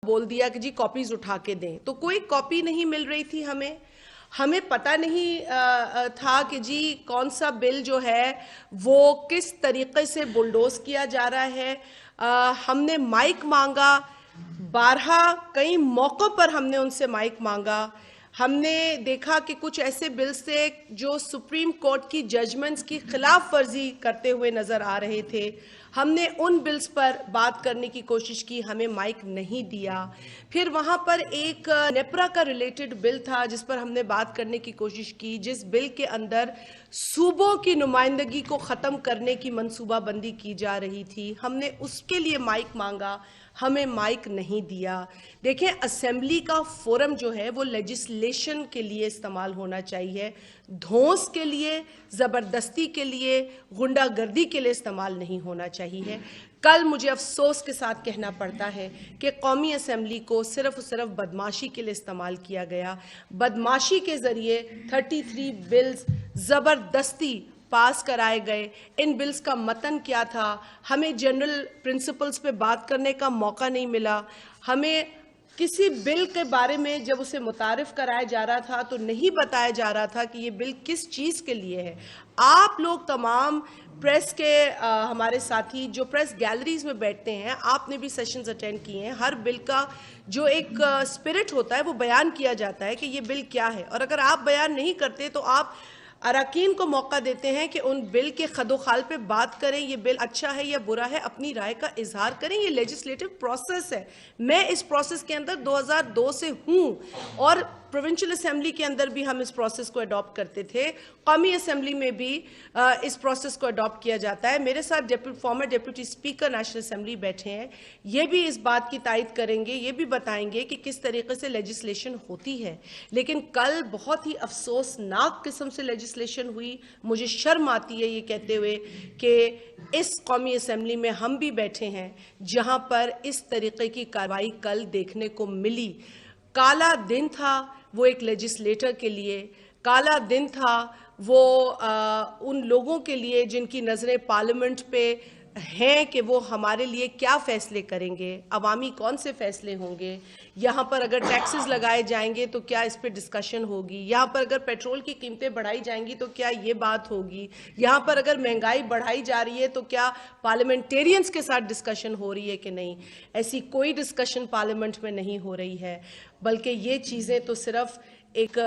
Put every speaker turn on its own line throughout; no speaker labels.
बोल दिया कि जी कॉपीज उठा के दें, तो कोई कॉपी नहीं मिल रही थी हमें पता नहीं था कि जी कौन सा बिल जो है वो किस तरीके से बुलडोज किया जा रहा है। हमने माइक मांगा, 12 कई मौक़ों पर हमने उनसे माइक मांगा। हमने देखा कि कुछ ऐसे बिल्स थे जो सुप्रीम कोर्ट की जजमेंट्स की खिलाफ वर्जी करते हुए नजर आ रहे थे। हमने उन बिल्स पर बात करने की कोशिश की, हमें माइक नहीं दिया। फिर वहाँ पर एक नेप्रा का रिलेटेड बिल था जिस पर हमने बात करने की कोशिश की, जिस बिल के अंदर सूबों की नुमाइंदगी को ख़त्म करने की मंसूबाबंदी की जा रही थी। हमने उसके लिए माइक मांगा, हमें माइक नहीं दिया। देखें, असेंबली का फोरम जो है वो लेजिस्लेशन के लिए इस्तेमाल होना चाहिए, धौंस के लिए, ज़बरदस्ती के लिए, गुंडागर्दी के लिए इस्तेमाल नहीं होना चाहिए। कल मुझे अफसोस के साथ कहना पड़ता है कि कौमी असेंबली को सिर्फ और सिर्फ बदमाशी के लिए इस्तेमाल किया गया। बदमाशी के ज़रिए 33 बिल्स ज़बरदस्ती पास कराए गए। इन बिल्स का मतन क्या था? हमें जनरल प्रिंसिपल्स पे बात करने का मौका नहीं मिला। हमें किसी बिल के बारे में जब उसे मुतारिफ कराया जा रहा था तो नहीं बताया जा रहा था कि ये बिल किस चीज़ के लिए है। आप लोग तमाम प्रेस के हमारे साथी जो प्रेस गैलरीज में बैठते हैं, आपने भी सेशंस अटेंड किए हैं। हर बिल का जो एक स्पिरिट होता है वो बयान किया जाता है कि ये बिल क्या है, और अगर आप बयान नहीं करते तो आप अरकान को मौका देते हैं कि उन बिल के खदोखाल पे बात करें, ये बिल अच्छा है या बुरा है, अपनी राय का इजहार करें। ये लेजिस्लेटिव प्रोसेस है। मैं इस प्रोसेस के अंदर 2002 से हूँ और प्रोविंशियल असेंबली के अंदर भी हम इस प्रोसेस को अडॉप्ट करते थे। कौमी असेंबली में भी इस प्रोसेस को अडॉप्ट किया जाता है। मेरे साथ farmer deputy speaker national assembly बैठे हैं, ये भी इस बात की तायद करेंगे, ये भी बताएंगे कि किस तरीके से लेजिस्लेशन होती है। लेकिन कल बहुत ही अफसोसनाक किस्म से लेजिस्लेशन हुई। मुझे शर्म आती है ये कहते हुए कि इस कौमी असेंबली में हम भी बैठे हैं जहां पर इस तरीके की कार्रवाई कल देखने को मिली। काला दिन था वो एक लेजिस्लेटर के लिए, काला दिन था वो उन लोगों के लिए जिनकी नज़रें पार्लियामेंट पे हैं कि वो हमारे लिए क्या फ़ैसले करेंगे, अवामी कौन से फ़ैसले होंगे। यहाँ पर अगर टैक्सेस लगाए जाएंगे तो क्या इस पर डिस्कशन होगी, यहाँ पर अगर पेट्रोल की कीमतें बढ़ाई जाएंगी तो क्या ये बात होगी, यहाँ पर अगर महंगाई बढ़ाई जा रही है तो क्या पार्लियामेंटेरियंस के साथ डिस्कशन हो रही है कि नहीं। ऐसी कोई डिस्कशन पार्लियामेंट में नहीं हो रही है, बल्कि ये चीज़ें तो सिर्फ एक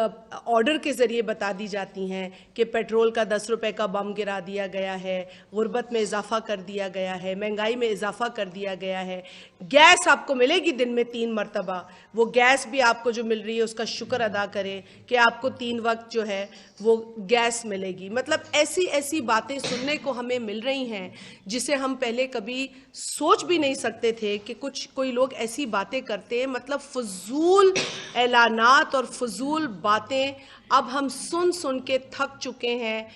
ऑर्डर के ज़रिए बता दी जाती हैं कि पेट्रोल का 10 रुपए का बम गिरा दिया गया है, गुर्बत में इजाफा कर दिया गया है, महंगाई में इजाफा कर दिया गया है। गैस आपको मिलेगी दिन में 3 मरतबा, वो गैस भी आपको जो मिल रही है उसका शुक्र अदा करें कि आपको 3 वक्त जो है वो गैस मिलेगी। मतलब ऐसी ऐसी बातें सुनने को हमें मिल रही हैं जिसे हम पहले कभी सोच भी नहीं सकते थे कि कोई लोग ऐसी बातें करते हैं। मतलब फजूल ऐलानात और फजूल बातें अब हम सुन सुन के थक चुके हैं,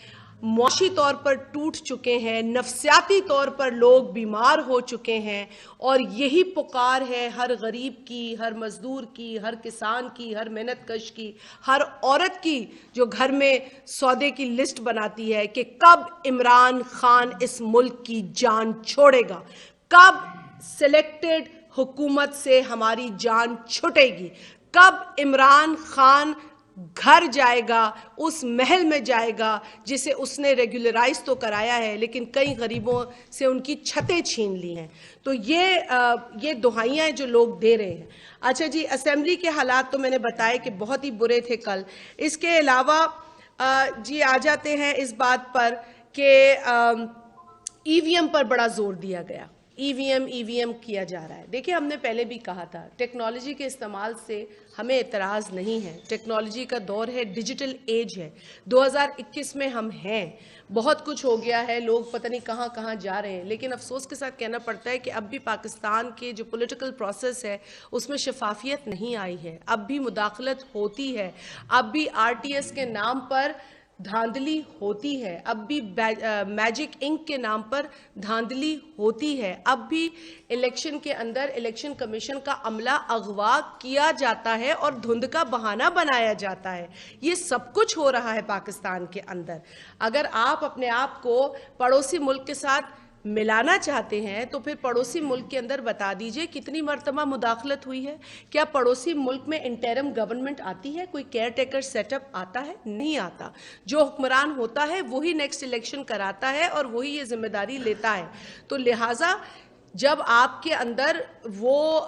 मुआशी तौर पर टूट चुके हैं, नफ्सियाती तौर पर लोग बीमार हो चुके हैं। और यही पुकार है हर गरीब की, हर मजदूर की, हर किसान की, हर मेहनत कश की, हर औरत की जो घर में सौदे की लिस्ट बनाती है कि कब इमरान खान इस मुल्क की जान छोड़ेगा, कब सिलेक्टेड हुकूमत से हमारी जान छुटेगी, कब इमरान खान घर जाएगा, उस महल में जाएगा जिसे उसने रेगुलराइज तो कराया है लेकिन कई गरीबों से उनकी छतें छीन ली हैं। तो ये दुहाइयाँ जो लोग दे रहे हैं। अच्छा जी, असेंबली के हालात तो मैंने बताया कि बहुत ही बुरे थे कल। इसके अलावा जी आ जाते हैं इस बात पर कि ईवीएम पर बड़ा जोर दिया गया। ईवीएम किया जा रहा है। देखिए, हमने पहले भी कहा था टेक्नोलॉजी के इस्तेमाल से हमें एतराज़ नहीं है। टेक्नोलॉजी का दौर है, डिजिटल एज है, 2021 में हम हैं। बहुत कुछ हो गया है, लोग पता नहीं कहाँ कहाँ जा रहे हैं। लेकिन अफसोस के साथ कहना पड़ता है कि अब भी पाकिस्तान के जो पॉलिटिकल प्रोसेस है उसमें शफाफियत नहीं आई है। अब भी मुदाखलत होती है, अब भी आरटीएस के नाम पर धांधली होती है, अब भी मैजिक इंक के नाम पर धांधली होती है, अब भी इलेक्शन के अंदर इलेक्शन कमीशन का अमला अगवा किया जाता है और धुंध का बहाना बनाया जाता है। ये सब कुछ हो रहा है पाकिस्तान के अंदर। अगर आप अपने आप को पड़ोसी मुल्क के साथ मिलाना चाहते हैं तो फिर पड़ोसी मुल्क के अंदर बता दीजिए कितनी मरतबा मुदाखलत हुई है। क्या पड़ोसी मुल्क में इंटरिम गवर्नमेंट आती है? कोई केयर टेकर सेटअप आता है? नहीं आता। जो हुक्मरान होता है वही नेक्स्ट इलेक्शन कराता है और वही ये जिम्मेदारी लेता है। तो लिहाजा जब आपके अंदर वो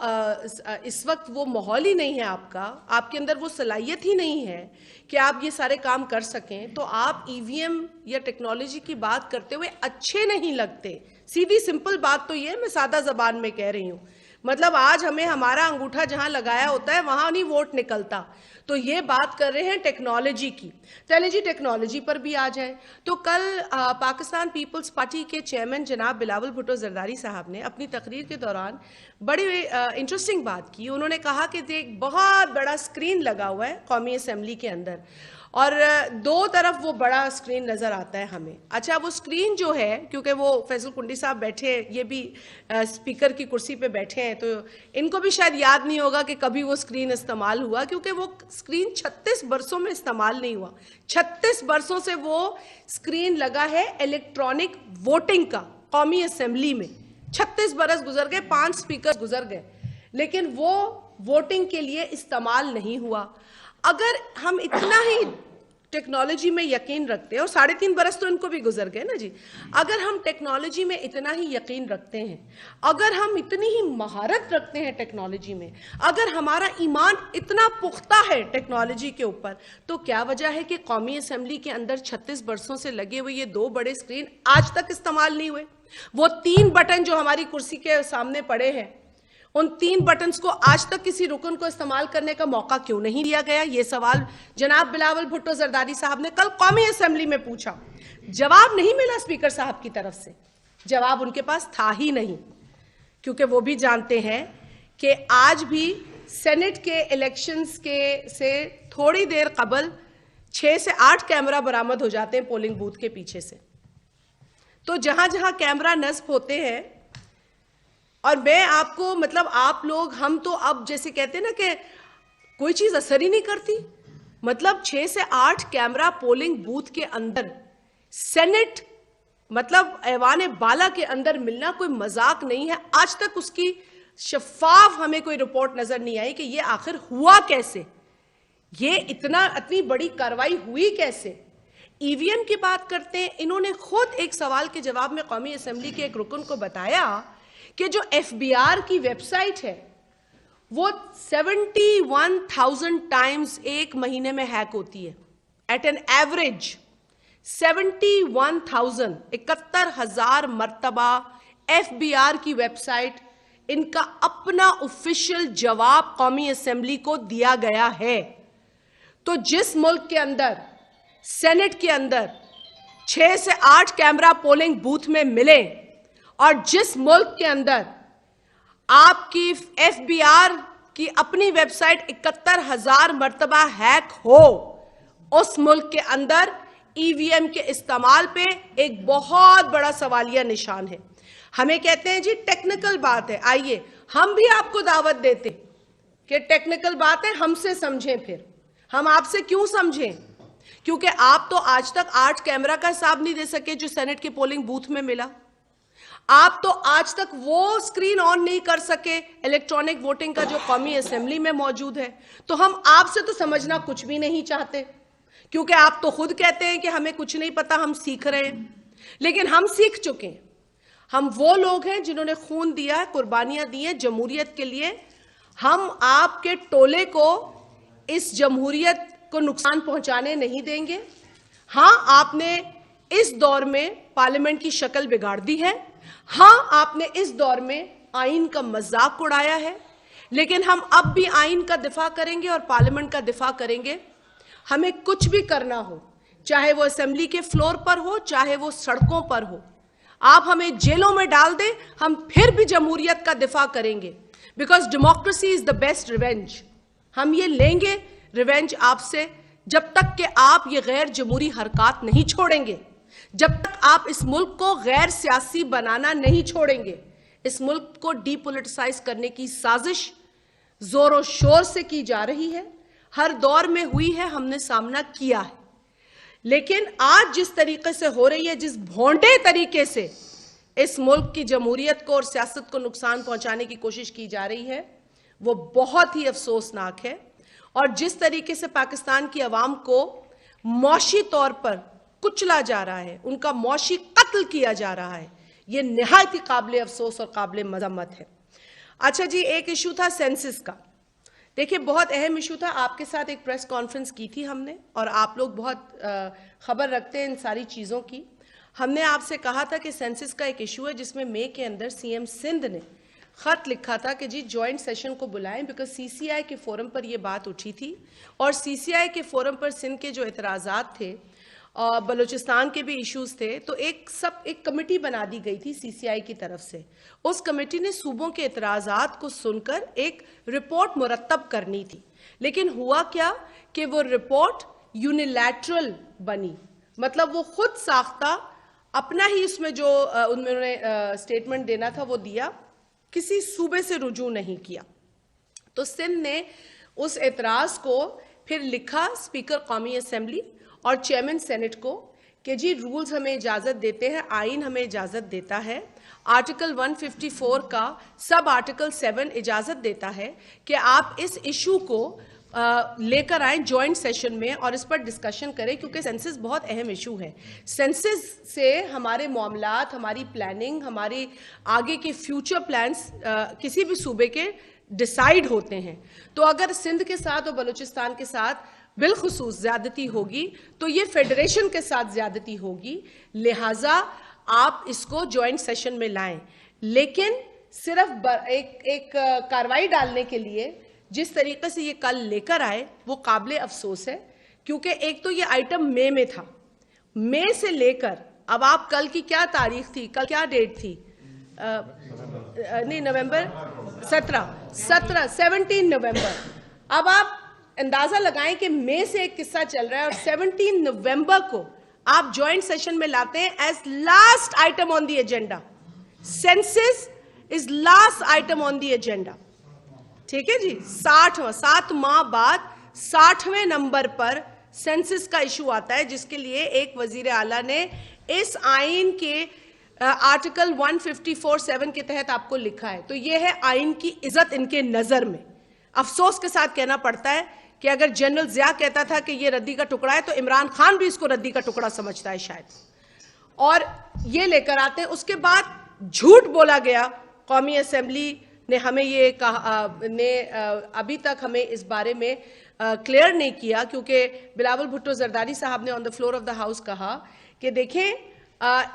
इस वक्त वो माहौल ही नहीं है, आपके अंदर वो सलाहियत ही नहीं है कि आप ये सारे काम कर सकें, तो आप ईवीएम या टेक्नोलॉजी की बात करते हुए अच्छे नहीं लगते। सीधी सिंपल बात तो ये, मैं सादा जबान में कह रही हूँ। मतलब आज हमें हमारा अंगूठा जहां लगाया होता है वहां नहीं वोट निकलता। तो ये बात कर रहे हैं टेक्नोलॉजी की। चले जी टेक्नोलॉजी पर भी आ जाए तो कल पाकिस्तान पीपल्स पार्टी के चेयरमैन जनाब बिलावल भुट्टो जरदारी साहब ने अपनी तकरीर के दौरान बड़ी इंटरेस्टिंग बात की। उन्होंने कहा कि एक बहुत बड़ा स्क्रीन लगा हुआ है कौमी असम्बली के अंदर और दो तरफ वो बड़ा स्क्रीन नज़र आता है हमें। अच्छा, वो स्क्रीन जो है, क्योंकि वो फैसल कुंडी साहब बैठे, ये भी स्पीकर की कुर्सी पे बैठे हैं, तो इनको भी शायद याद नहीं होगा कि कभी वो स्क्रीन इस्तेमाल हुआ, क्योंकि वो स्क्रीन 36 बरसों में इस्तेमाल नहीं हुआ। 36 बरसों से वो स्क्रीन लगा है इलेक्ट्रॉनिक वोटिंग का कौमी असम्बली में। 36 बरस गुजर गए, 5 स्पीकर गुजर गए, लेकिन वो वोटिंग के लिए इस्तेमाल नहीं हुआ। अगर हम इतना ही टेक्नोलॉजी में यकीन रखते हैं, और 3.5 बरस तो इनको भी गुजर गए ना जी, अगर हम टेक्नोलॉजी में इतना ही यकीन रखते हैं, अगर हम इतनी ही महारत रखते हैं टेक्नोलॉजी में, अगर हमारा ईमान इतना पुख्ता है टेक्नोलॉजी के ऊपर, तो क्या वजह है कि कौमी असम्बली के अंदर 36 बरसों से लगे हुए ये 2 बड़े स्क्रीन आज तक इस्तेमाल नहीं हुए? वो 3 बटन जो हमारी कुर्सी के सामने पड़े हैं, उन 3 बटन्स को आज तक किसी रुकन को इस्तेमाल करने का मौका क्यों नहीं दिया गया? ये सवाल जनाब बिलावल भुट्टो जरदारी साहब ने कल कौमी असेंबली में पूछा। जवाब नहीं मिला स्पीकर साहब की तरफ से, जवाब उनके पास था ही नहीं, क्योंकि वो भी जानते हैं कि आज भी सेनेट के इलेक्शंस के से थोड़ी देर कबल 6 से 8 कैमरा बरामद हो जाते हैं पोलिंग बूथ के पीछे से। तो जहां जहां कैमरा नस्ब होते हैं, और मैं आपको मतलब आप लोग, हम तो अब जैसे कहते हैं ना कि कोई चीज असर ही नहीं करती, मतलब 6 से 8 कैमरा पोलिंग बूथ के अंदर सेनेट मतलब ऐवान बाला के अंदर मिलना कोई मजाक नहीं है। आज तक उसकी शफाफ हमें कोई रिपोर्ट नजर नहीं आई कि ये आखिर हुआ कैसे, ये इतनी बड़ी कार्रवाई हुई कैसे। ईवीएम की बात करते हैं, इन्होंने खुद एक सवाल के जवाब में कौमी असेंबली के एक रुकन को बताया कि जो एफबीआर की वेबसाइट है वो 71,000 टाइम्स एक महीने में हैक होती है, एट एन एवरेज 71,000, 71,000 मर्तबा एफबीआर की वेबसाइट, इनका अपना ऑफिशियल जवाब कौमी असेंबली को दिया गया है। तो जिस मुल्क के अंदर सेनेट के अंदर 6 से 8 कैमरा पोलिंग बूथ में मिले, और जिस मुल्क के अंदर आपकी एफबीआर की अपनी वेबसाइट 71,000 मर्तबा हैक हो, उस मुल्क के अंदर ईवीएम के इस्तेमाल पे एक बहुत बड़ा सवालिया निशान है। हमें कहते हैं जी टेक्निकल बात है, आइए हम भी आपको दावत देते कि टेक्निकल बात है, हमसे समझें। फिर हम आपसे क्यों समझें? क्योंकि आप तो आज तक 8 कैमरा का हिसाब नहीं दे सके जो सेनेट के पोलिंग बूथ में मिला। आप तो आज तक वो स्क्रीन ऑन नहीं कर सके इलेक्ट्रॉनिक वोटिंग का जो कौमी असेंबली में मौजूद है। तो हम आपसे तो समझना कुछ भी नहीं चाहते, क्योंकि आप तो खुद कहते हैं कि हमें कुछ नहीं पता, हम सीख रहे हैं। लेकिन हम सीख चुके हैं। हम वो लोग हैं जिन्होंने खून दिया है, कुर्बानियां दी हैं जमहूरियत के लिए। हम आपके टोले को, इस जमहूरियत को नुकसान पहुंचाने नहीं देंगे। हां, आपने इस दौर में पार्लियामेंट की शक्ल बिगाड़ दी है, हां आपने इस दौर में आइन का मजाक उड़ाया है, लेकिन हम अब भी आइन का दिफा करेंगे और पार्लियामेंट का दिफा करेंगे। हमें कुछ भी करना हो, चाहे वो असेंबली के फ्लोर पर हो, चाहे वो सड़कों पर हो, आप हमें जेलों में डाल दें, हम फिर भी जमहूरियत का दिफा करेंगे। Because democracy is the best revenge. हम ये लेंगे रिवेंज आपसे जब तक कि आप ये गैर जमहूरी हरकत नहीं छोड़ेंगे, जब तक आप इस मुल्क को गैर सियासी बनाना नहीं छोड़ेंगे। इस मुल्क को डीपोलिटिसाइज करने की साजिश जोरों शोर से की जा रही है, हर दौर में हुई है, हमने सामना किया है। लेकिन आज जिस तरीके से हो रही है, जिस भोंडे तरीके से इस मुल्क की जमहूरियत को और सियासत को नुकसान पहुंचाने की कोशिश की जा रही है वो बहुत ही अफसोसनाक है। और जिस तरीके से पाकिस्तान की आवाम को मौशी तौर पर कुचला जा रहा है, उनका मौशी कत्ल किया जा रहा है, ये निहायत ही काबिल अफसोस और काबिल मजम्मत है। अच्छा जी, एक इशू था सेंसस का। देखिए, बहुत अहम इशू था। आपके साथ एक प्रेस कॉन्फ्रेंस की थी हमने, और आप लोग बहुत खबर रखते हैं इन सारी चीज़ों की। हमने आपसे कहा था कि सेंसस का एक इशू है जिसमें मई के अंदर सीएम सिंध ने खत लिखा था कि जी जॉइंट सेशन को बुलाएं, बिकॉज सीसीआई के फोरम पर यह बात उठी थी, और सीसीआई के फोरम पर सिंध के जो एतराज़ात थे, बलूचिस्तान के भी इश्यूज थे, तो एक कमेटी बना दी गई थी सीसीआई की तरफ से। उस कमेटी ने सूबों के एतराज़ात को सुनकर एक रिपोर्ट मुरतब करनी थी, लेकिन हुआ क्या कि वो रिपोर्ट यूनिलैटरल बनी, मतलब वो खुद साख्ता अपना ही उसमें जो उन्होंने स्टेटमेंट देना था वो दिया, किसी सूबे से रुजू नहीं किया। तो सिंध ने उस एतराज़ को फिर लिखा स्पीकर कौमी असेंबली और चेयरमैन सेनेट को कि जी रूल्स हमें इजाज़त देते हैं, आइन हमें इजाज़त देता है, आर्टिकल 154 का सब आर्टिकल 7 इजाज़त देता है कि आप इस इशू को लेकर आए जॉइंट सेशन में और इस पर डिस्कशन करें, क्योंकि सेंसस बहुत अहम इशू है। सेंसस से हमारे मामलात, हमारी प्लानिंग, हमारे आगे के फ्यूचर प्लान्स किसी भी सूबे के डिसाइड होते हैं। तो अगर सिंध के साथ और बलूचिस्तान के साथ बिलखुसूस ज्यादती होगी तो ये फेडरेशन के साथ ज्यादती होगी, लिहाजा आप इसको जॉइंट सेशन में लाएं। लेकिन सिर्फ एक कार्रवाई डालने के लिए जिस तरीके से ये कल लेकर आए वो काबिल अफसोस है, क्योंकि एक तो ये आइटम मई में था, मई से लेकर अब आप कल की क्या तारीख थी, कल क्या डेट थी, नहीं नवंबर 17 नवंबर। अब आप अंदाजा लगाएं कि मई से एक किस्सा चल रहा है और 17 नवंबर को आप जॉइंट सेशन में लाते हैं as last item on the agenda. Census is last item on the agenda, ठीक है जी। 7 माह बाद 60वें नंबर पर सेंसस का इशू आता है, जिसके लिए एक वजीर आला ने इस आइन के आर्टिकल 154(7) के तहत आपको लिखा है। तो यह है आइन की इज्जत इनके नजर में। अफसोस के साथ कहना पड़ता है कि अगर जनरल जिया कहता था कि यह रद्दी का टुकड़ा है तो इमरान खान भी इसको रद्दी का टुकड़ा समझता है शायद, और ये लेकर आते हैं। उसके बाद झूठ बोला गया, कौमी असेंबली ने हमें ये कहा, अभी तक हमें इस बारे में क्लियर नहीं किया, क्योंकि बिलावल भुट्टो जरदारी साहब ने on the floor of the house कहा कि देखें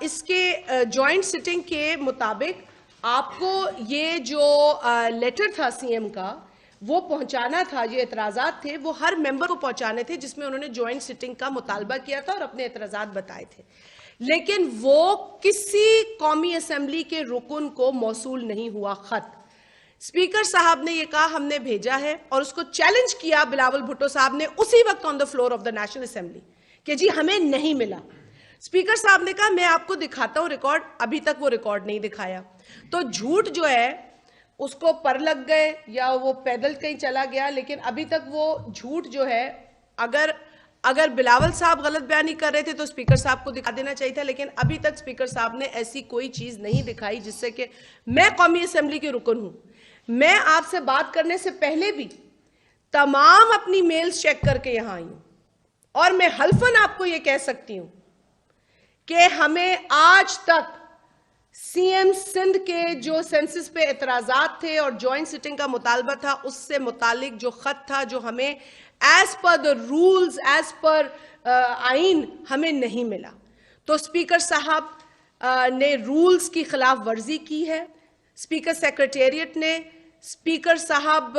इसके जॉइंट सिटिंग के मुताबिक आपको ये जो लेटर था सीएम का वो पहुंचाना था, ये एतराज़ात थे वो हर मेंबर को पहुंचाने थे जिसमें उन्होंने जॉइंट सिटिंग का मुतालबा किया था और अपने एतराज़ात बताए थे, लेकिन वो किसी कौमी असेंबली के रुकन को मौसूल नहीं हुआ खत। स्पीकर साहब ने ये कहा हमने भेजा है, और उसको चैलेंज किया बिलावल भुट्टो साहब ने उसी वक्त on the floor of the national assembly कि जी हमें नहीं मिला। स्पीकर साहब ने कहा मैं आपको दिखाता हूं रिकॉर्ड, अभी तक वो रिकॉर्ड नहीं दिखाया। तो झूठ जो है उसको पर लग गए या वो पैदल कहीं चला गया, लेकिन अभी तक वो झूठ जो है, अगर बिलावल साहब गलत बयानी कर रहे थे तो स्पीकर साहब को दिखा देना चाहिए था, लेकिन अभी तक स्पीकर साहब ने ऐसी कोई चीज नहीं दिखाई जिससे कि मैं कौमी असेंबली के रुकन हूं। मैं आपसे बात करने से पहले भी तमाम अपनी मेल्स चेक करके यहां आई हूं, और मैं हल्फन आपको यह कह सकती हूं कि हमें आज तक सीएम सिंध के जो सेंसस पे एतराज़ात थे और जॉइंट सिटिंग का मुतालबा था उससे मुतालिक जो खत था जो हमें as per the rules, as per आइन हमें नहीं मिला। तो स्पीकर साहब ने रूल्स की खिलाफ वर्जी की है। स्पीकर सेक्रेटेरिएट ने स्पीकर साहब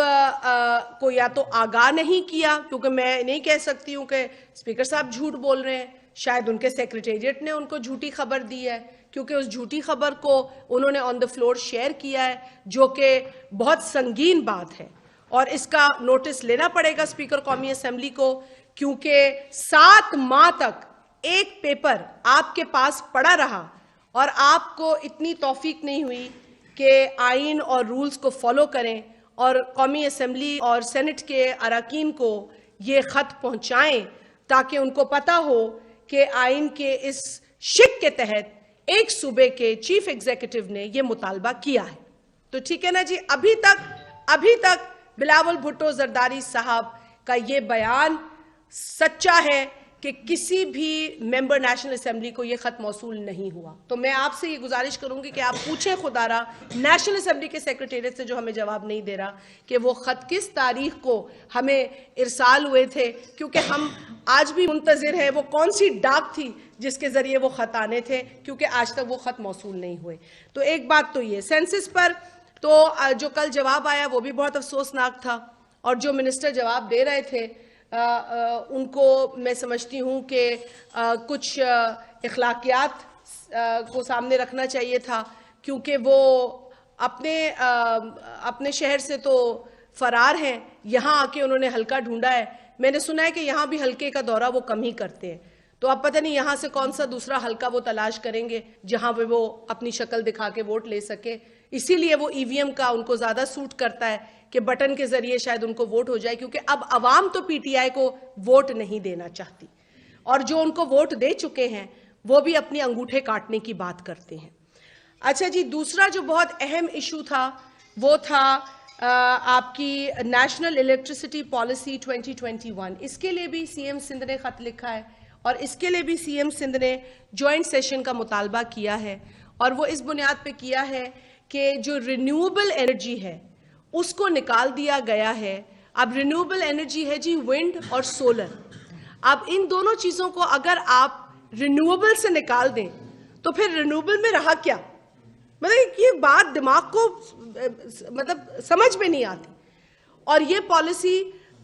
को या तो आगाह नहीं किया, क्योंकि मैं नहीं कह सकती हूं कि स्पीकर साहब झूठ बोल रहे हैं, शायद उनके सेक्रेटेरिएट ने उनको झूठी खबर दी है, क्योंकि उस झूठी खबर को उन्होंने ऑन द फ्लोर शेयर किया है, जो कि बहुत संगीन बात है और इसका नोटिस लेना पड़ेगा स्पीकर कौमी असेंबली को, क्योंकि 7 माह तक एक पेपर आपके पास पड़ा रहा और आपको इतनी तौफीक नहीं हुई कि आइन और रूल्स को फॉलो करें और कौमी असेंबली और सेनेट के अरकान को ये खत पहुंचाएं, ताकि उनको पता हो कि आइन के इस शिक के तहत एक सूबे के चीफ एग्जीक्यूटिव ने ये मुतालबा किया है। तो ठीक है ना जी, अभी तक बिलावल भुट्टो जरदारी साहब का ये बयान सच्चा है कि किसी भी मेंबर नेशनल असेंबली को ये खत मौसूल नहीं हुआ। तो मैं आपसे ये गुजारिश करूंगी कि आप पूछें खुदारा नेशनल असेंबली के सेक्रेटेरिएट से, जो हमें जवाब नहीं दे रहा, कि वो खत किस तारीख को हमें इरसाल हुए थे, क्योंकि हम आज भी मुंतजिर हैं वो कौन सी डाक थी जिसके जरिए वो खत आने थे, क्योंकि आज तक वो खत मौसूल नहीं हुए। तो एक बात तो ये सेंसस पर तो जो कल जवाब आया वो भी बहुत अफसोसनाक था, और जो मिनिस्टर जवाब दे रहे थे उनको मैं समझती हूँ कि कुछ अखलाकियात को सामने रखना चाहिए था, क्योंकि वो अपने शहर से तो फरार हैं, यहाँ आके उन्होंने हल्का ढूंढा है। मैंने सुना है कि यहाँ भी हल्के का दौरा वो कम ही करते हैं, तो अब पता नहीं यहाँ से कौन सा दूसरा हल्का वो तलाश करेंगे जहाँ पे वो अपनी शक्ल दिखा के वोट ले सके। इसीलिए वो ईवीएम का उनको ज़्यादा सूट करता है कि बटन के जरिए शायद उनको वोट हो जाए, क्योंकि अब अवाम तो पीटीआई को वोट नहीं देना चाहती, और जो उनको वोट दे चुके हैं वो भी अपनी अंगूठे काटने की बात करते हैं। अच्छा जी, दूसरा जो बहुत अहम इशू था वो था आपकी नेशनल इलेक्ट्रिसिटी पॉलिसी 2021। इसके लिए भी सीएम सिंध ने खत लिखा है, और इसके लिए भी सीएम सिंध ने जॉइंट सेशन का मुतालबा किया है, और वो इस बुनियाद पे किया है कि जो रिन्यूएबल एनर्जी है उसको निकाल दिया गया है। अब रिन्यूएबल एनर्जी है जी विंड और सोलर। अब इन दोनों चीज़ों को अगर आप रिन्यूएबल से निकाल दें तो फिर रिन्यूएबल में रहा क्या? मतलब ये बात दिमाग को मतलब समझ में नहीं आती, और ये पॉलिसी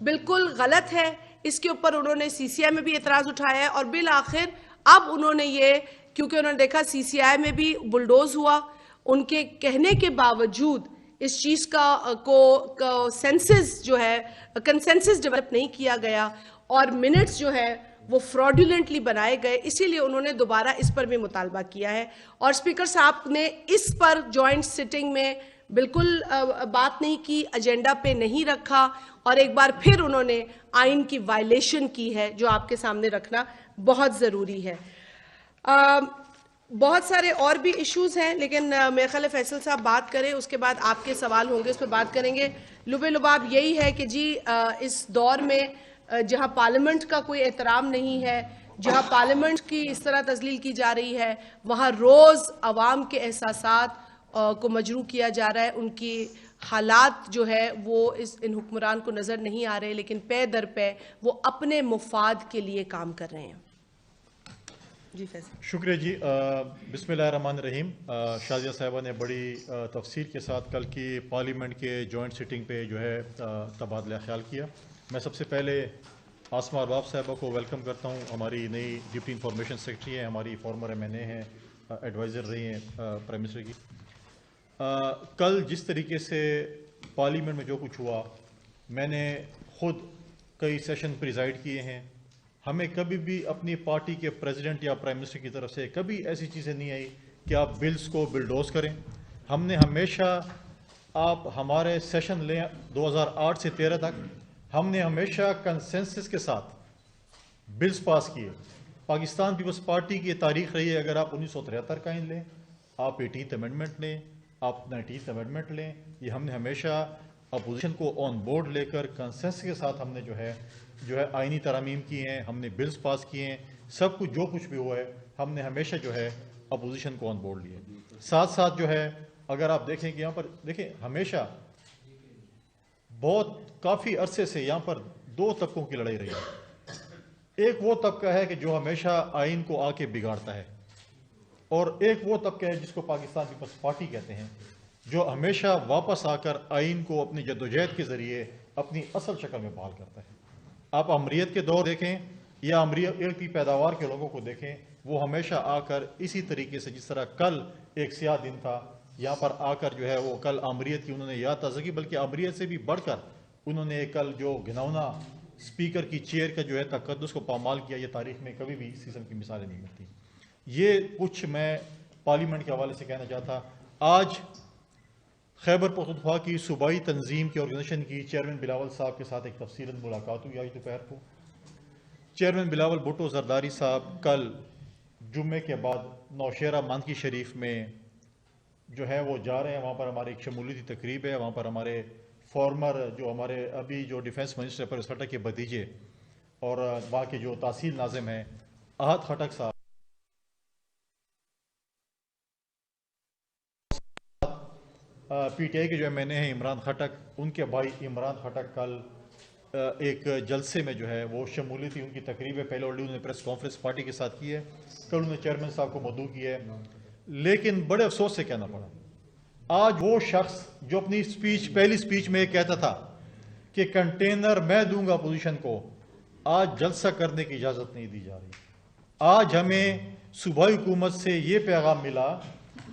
बिल्कुल गलत है। इसके ऊपर उन्होंने सीसीआई में भी एतराज़ उठाया है, और बिल आखिर अब उन्होंने ये, क्योंकि उन्होंने देखा सीसीआई में भी बुलडोज हुआ, उनके कहने के बावजूद इस चीज़ का सेंसस जो है कंसेंसस डेवलप नहीं किया गया, और मिनट्स जो है वो फ्रॉडुलेंटली बनाए गए, इसीलिए उन्होंने दोबारा इस पर भी मुतालबा किया है। और स्पीकर साहब ने इस पर जॉइंट सिटिंग में बिल्कुल बात नहीं की, एजेंडा पे नहीं रखा, और एक बार फिर उन्होंने आइन की वायलेशन की है, जो आपके सामने रखना बहुत ज़रूरी है। बहुत सारे और भी इश्यूज़ हैं, लेकिन मेरे ख्याल है फैसल साहब बात करें, उसके बाद आपके सवाल होंगे, उस पर बात करेंगे। लुबे लुबाब यही है कि जी इस दौर में जहां पार्लियामेंट का कोई एहतराम नहीं है, जहां पार्लियामेंट की इस तरह तजलील की जा रही है, वहां रोज़ अवाम के एहसासात को मजरू किया जा रहा है। उनकी हालात जो है वो इन हुक्मरान को नज़र नहीं आ रहे, लेकिन पे दर पे वो अपने मुफाद के लिए काम कर रहे हैं। जी फैसल।
शुक्रिया जी। बिस्मिल्लाहिर्रहमानिर्रहीम। शाजिया साहिबा ने बड़ी तफसील के साथ कल की पार्लियामेंट के जॉइंट सिटिंग पे जो है तबादला ख्याल किया। मैं सबसे पहले आसमा अरबाब साहिबा को वेलकम करता हूँ। हमारी नई डिप्टी इंफॉर्मेशन सेक्रेटरी हैं, हमारी फॉर्मर MNA हैं, एडवाइज़र रही हैं प्राइम मिनिस्टर की। कल जिस तरीके से पार्लियामेंट में जो कुछ हुआ, मैंने खुद कई सेशन प्रिजाइड किए हैं। हमें कभी भी अपनी पार्टी के प्रेसिडेंट या प्राइम मिनिस्टर की तरफ से कभी ऐसी चीज़ें नहीं आई कि आप बिल्स को बिलडोज करें। हमने हमेशा, आप हमारे सेशन लें 2008 से 13 तक, हमने हमेशा कंसेंसस के साथ बिल्स पास किए। पाकिस्तान पीपल्स पार्टी की तारीख रही है, अगर आप 1973 का इन लें, आप 18th अमेंडमेंट लें, आप 19th अमेंडमेंट लें, ये हमने हमेशा अपोजिशन को ऑन बोर्ड लेकर कंसेंसस के साथ हमने जो है आइनी तरमीम की हैं, हमने बिल्स पास किए हैं। सब कुछ जो कुछ भी हुआ है हमने हमेशा जो है अपोजिशन को ऑन बोर्ड लिए। साथ साथ जो है अगर आप देखें कि यहाँ पर देखें, हमेशा बहुत काफ़ी अरसे से यहाँ पर दो तबकों की लड़ाई रही है। एक वो तबका है कि जो हमेशा आइन को आके बिगाड़ता है, और एक वो तबका है जिसको पाकिस्तान पीपल्स पार्टी कहते हैं, जो हमेशा वापस आकर आइन को अपनी जद्दोजहद के ज़रिए अपनी असल शक्ल में बहाल करता है। आप अमरीत के दौर देखें या अमरीत की पैदावार के लोगों को देखें, वो हमेशा आकर इसी तरीके से, जिस तरह कल एक स्याह दिन था, यहाँ पर आकर जो है वो कल अमरीत की उन्होंने याद ताज़ा की, बल्कि अमरीत से भी बढ़कर उन्होंने कल जो घिनौना स्पीकर की चेयर का जो है तकद्दुस को पामाल किया, ये तारीख में कभी भी इस किस्म की मिसालें नहीं मिलती। ये कुछ मैं पार्लियामेंट के हवाले से कहना चाहता। आज खैबर पख्तूनख्वा की सूबाई तंजीम की ऑर्गेनाइजेशन की चेयरमैन बिलावल साहब के साथ एक तफसीलन मुलाकात हुई आज दोपहर को। चेयरमैन बिलावल भुट्टो जरदारी साहब कल जुम्मे के बाद नौशेरा मानकी शरीफ में जो है वो जा रहे हैं। वहाँ पर हमारी एक शमूलियती तकरीब है। वहाँ पर हमारे फॉर्मर जो हमारे अभी जो डिफेंस मिनिस्टर परवेज़ खट्टक के भतीजे और वहाँ के जो तहसील नाज़िम हैं आहत खट्टक साहब, PTI के जो MNA हैं इमरान खट्टक, उनके भाई इमरान खट्टक कल एक जलसे में जो है वो शमूलियत थी, उनकी तकरीब है। पहले ऑलरेडी उन्होंने प्रेस कॉन्फ्रेंस पार्टी के साथ की है, कल उन्होंने चेयरमैन साहब को मदऊ किया है। लेकिन बड़े अफसोस से कहना पड़ा, आज वो शख्स जो अपनी पहली स्पीच में कहता था कि कंटेनर मैं दूंगा अपोजिशन को, आज जलसा करने की इजाज़त नहीं दी जा रही। आज हमें सूबाई हुकूमत से ये पैगाम मिला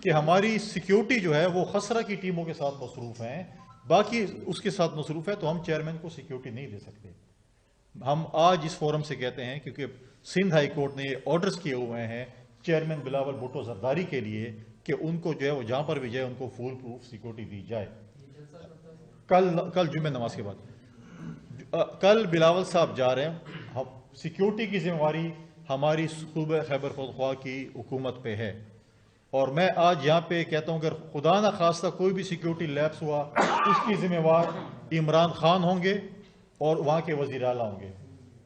कि हमारी सिक्योरिटी जो है वो खसरा की टीमों के साथ मसरूफ़ हैं, बाकी उसके साथ मसरूफ़ है, तो हम चेयरमैन को सिक्योरिटी नहीं दे सकते। हम आज इस फोरम से कहते हैं, क्योंकि सिंध हाई कोर्ट ने ऑर्डर्स किए हुए हैं चेयरमैन बिलावल भुट्टो जरदारी के लिए कि उनको जो है वो जहाँ पर भी जाए उनको फुल प्रूफ सिक्योरिटी दी जाए। कल जुम्मे नमाज के बाद कल बिलावल साहब जा रहे हैं। हम सिक्योरिटी की जिम्मेवारी हमारी सूबे खैबर पख्तूनख्वा की हुकूमत पे है, और मैं आज यहाँ पे कहता हूँ अगर खुदा न खास्ता कोई भी सिक्योरिटी लैप्स हुआ उसकी जिम्मेवार इमरान खान होंगे और वहाँ के वज़ीर आला होंगे,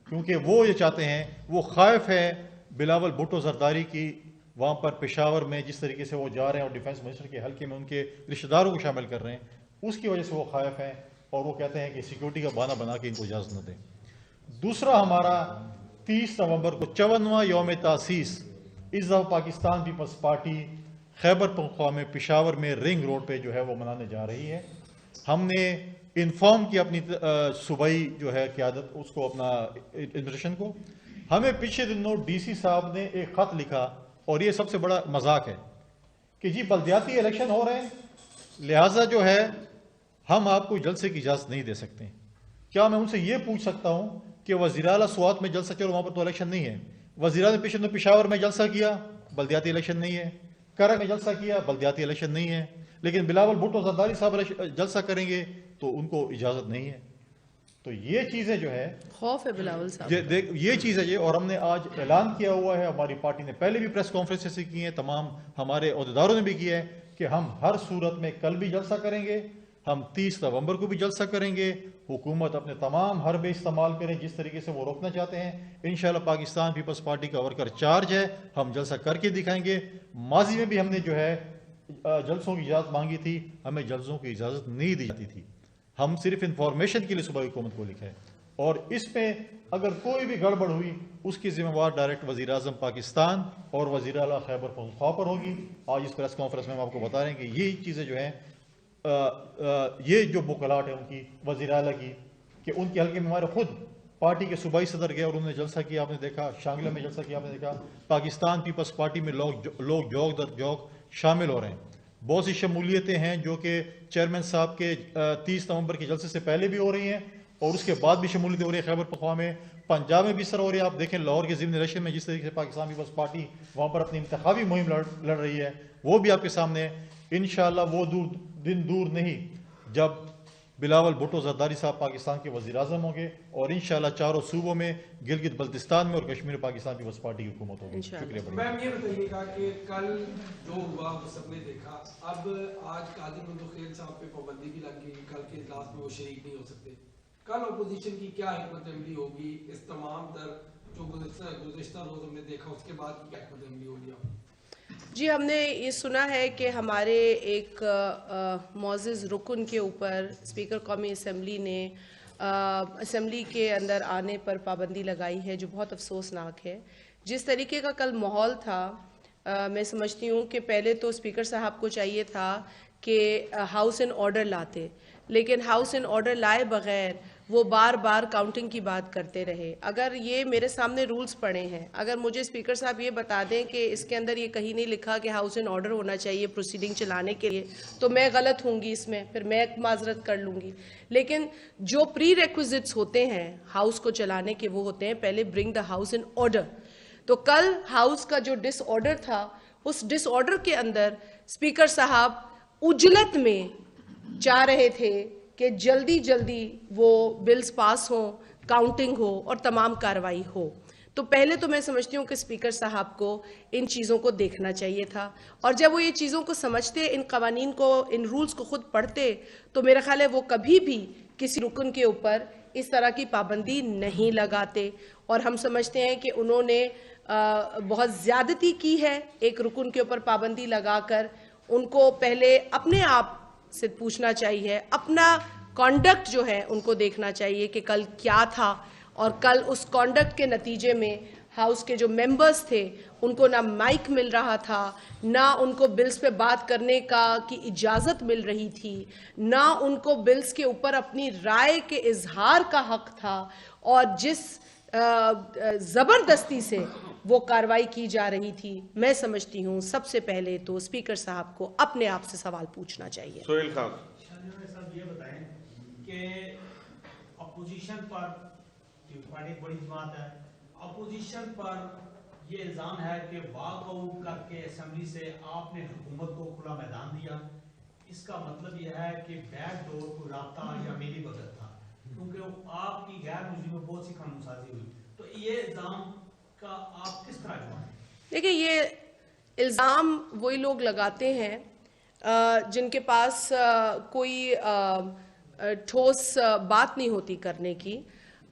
क्योंकि वो ये चाहते हैं, वो खाइफ है बिलावल भुट्टो जरदारी की वहाँ पर पेशावर में जिस तरीके से वो जा रहे हैं और डिफेंस मिनिस्टर के हल्के में उनके रिश्तेदारों को शामिल कर रहे हैं, उसकी वजह से वो खाइफ हैं और वो कहते हैं कि सिक्योरिटी का बहाना बना के इनको इजाज़त न दें। दूसरा, हमारा 30 नवंबर को 54वां यौम तासीस इस दफ़ा पाकिस्तान पीपल्स पार्टी खैबर पख्तूनख्वा में पेशावर में रिंग रोड पे जो है वो मनाने जा रही है। हमने इन्फॉर्म किया अपनी सूबाई जो है क़यादत उसको, अपना एडमिनिस्ट्रेशन को। हमें पिछले दिनों DC साहब ने एक ख़त लिखा, और ये सबसे बड़ा मजाक है कि जी बल्दियाती इलेक्शन हो रहे हैं, लिहाजा जो है हम आपको जलसे की इजाज़त नहीं दे सकते। क्या मैं उनसे ये पूछ सकता हूँ कि वज़ीर आला स्वात में जलसा चलो, वहाँ पर तो इलेक्शन नहीं है। वज़ीर आला ने पेशावर में जलसा किया, बल्दियाती इलेक्शन नहीं है। करक में जलसा किया, बल्दियाती इलेक्शन नहीं है। लेकिन बिलावल भुट्टो जरदारी साहब जलसा करेंगे तो उनको इजाज़त नहीं है। तो ये चीज़ें जो है
खौफ है बिलावल साहब,
ये चीज़ है ये। और हमने आज ऐलान किया हुआ है, हमारी पार्टी ने पहले भी प्रेस कॉन्फ्रेंस से की हैं, तमाम हमारे अहदेदारों ने भी किया है कि हम हर सूरत में कल भी जलसा करेंगे, हम 30 नवंबर को भी जलसा करेंगे। हुकूमत अपने तमाम हरबे इस्तेमाल करें जिस तरीके से वो रोकना चाहते हैं। इंशाल्लाह पाकिस्तान पीपल्स पार्टी का वर्कर चार्ज है, हम जलसा करके दिखाएंगे। माजी में भी हमने जो है जलसों की इजाज़त मांगी थी, हमें जलसों की इजाज़त नहीं दी जाती थी। हम सिर्फ इंफॉर्मेशन के लिए सूबाई हुकूमत को लिखा है, और इसमें अगर कोई भी गड़बड़ हुई उसकी जिम्मेवार डायरेक्ट वज़ीर आज़म पाकिस्तान और वज़ीर आला खैबर पख्तूनख्वा पर होगी। आज इस प्रेस कॉन्फ्रेंस में हम आपको बता रहे हैं कि ये चीज़ें जो हैं ये जो बुकलाट है उनकी वज़ीर आला की, कि उनके हल्के में हमारे खुद पार्टी के सूबाई सदर गए और उन्होंने जलसा किया, आपने देखा। शांगला में जलसा किया, आपने देखा। पाकिस्तान पीपल्स पार्टी में लोग जौक दर जौक शामिल हो रहे हैं। बहुत सी शमूलियतें हैं जो कि चेयरमैन साहब के 30 नवंबर के जलसे से पहले भी हो रही हैं और उसके बाद भी शमूलियतें हो रही है। खैबर पख्तूनख्वा में, पंजाब में भी सर हो रही है। आप देखें लाहौर के ज़िमनी इलेक्शन में जिस तरीके से पाकिस्तान पीपल्स पार्टी वहाँ पर अपनी इंतखाबी मुहिम लड़ रही है, वो भी आपके सामने। इंशाअल्लाह वो दिन दूर नहीं जब बिलावल भुट्टो जरदारी साहब पाकिस्तान के वज़ीर आज़म होंगे, और इंशाअल्लाह चारों सूबों में, गिलगित बल्तिस्तान में और कश्मीर में पाकिस्तान पीपल्स पार्टी की हुकूमत होगी। शुक्रिया।
मैम ये बताइएगा कि कल जो हुआ वो सबने देखा, अब आज कादिर मंदुखेल साहब पे पाबंदी भी लग गई, कल के इजलास में वो शरीक नहीं हो सकते। कल अपोजिशन की क्या हिकमत अमली होगी इस तमाम तर जो गुज़िश्ता रोज हमने देखा, उसके बाद की क्या हिकमत अमली होगी?
जी, हमने ये सुना है कि हमारे एक मोअज़्ज़िज़ रुकन के ऊपर स्पीकर कौमी असम्बली ने असम्बली के अंदर आने पर पाबंदी लगाई है, जो बहुत अफसोसनाक है। जिस तरीके का कल माहौल था, मैं समझती हूँ कि पहले तो स्पीकर साहब को चाहिए था कि हाउस इन ऑर्डर लाते, लेकिन हाउस इन ऑर्डर लाए बगैर वो बार बार काउंटिंग की बात करते रहे। अगर ये मेरे सामने रूल्स पड़े हैं, अगर मुझे स्पीकर साहब ये बता दें कि इसके अंदर ये कहीं नहीं लिखा कि हाउस इन ऑर्डर होना चाहिए प्रोसीडिंग चलाने के लिए, तो मैं गलत होंगी इसमें, फिर मैं माजरत कर लूँगी। लेकिन जो प्री रेक्विजिट्स होते हैं हाउस को चलाने के, वो होते हैं पहले bring the house in order. तो कल हाउस का जो डिसऑर्डर था, उस डिसऑर्डर के अंदर स्पीकर साहब उजलत में चाह रहे थे कि जल्दी जल्दी वो बिल्स पास हों, काउंटिंग हो और तमाम कार्रवाई हो। तो पहले तो मैं समझती हूँ कि स्पीकर साहब को इन चीज़ों को देखना चाहिए था, और जब वो ये चीज़ों को समझते, इन कवानीन को, इन रूल्स को खुद पढ़ते, तो मेरा ख्याल है वो कभी भी किसी रुकन के ऊपर इस तरह की पाबंदी नहीं लगाते। और हम समझते हैं कि उन्होंने बहुत ज़्यादती की है एक रुकन के ऊपर पाबंदी लगाकर। उनको पहले अपने आप से पूछना चाहिए, अपना कॉन्डक्ट जो है उनको देखना चाहिए कि कल क्या था, और कल उस कॉन्डक्ट के नतीजे में हाउस के जो मेंबर्स थे उनको ना माइक मिल रहा था, ना उनको बिल्स पे बात करने की इजाज़त मिल रही थी, ना उनको बिल्स के ऊपर अपनी राय के इजहार का हक था, और जिस ज़बरदस्ती से वो कार्रवाई की जा रही थी, मैं समझती हूँ सबसे पहले तो स्पीकर साहब को अपने आप से सवाल पूछना चाहिए।
सोहेल खान
साहब ये बताएं कि अपोजिशन पर, पार्टी एक बड़ी जमात है, अपोजिशन पर ये इल्जाम है कि वॉकआउट करके असेंबली से आपने हुकूमत को खुला मैदान दिया। इसका मतलब यह है कि बैक डोर को राब्ता या मेरी बगल था, क्योंकि आपकी गैर मुजरिम में बहुत सी कानून साजी हुई। तो ये इल्जाम का आप किस तरह जवाब दें?
देखिए, ये इल्ज़ाम वही लोग लगाते हैं जिनके पास कोई ठोस बात नहीं होती करने की।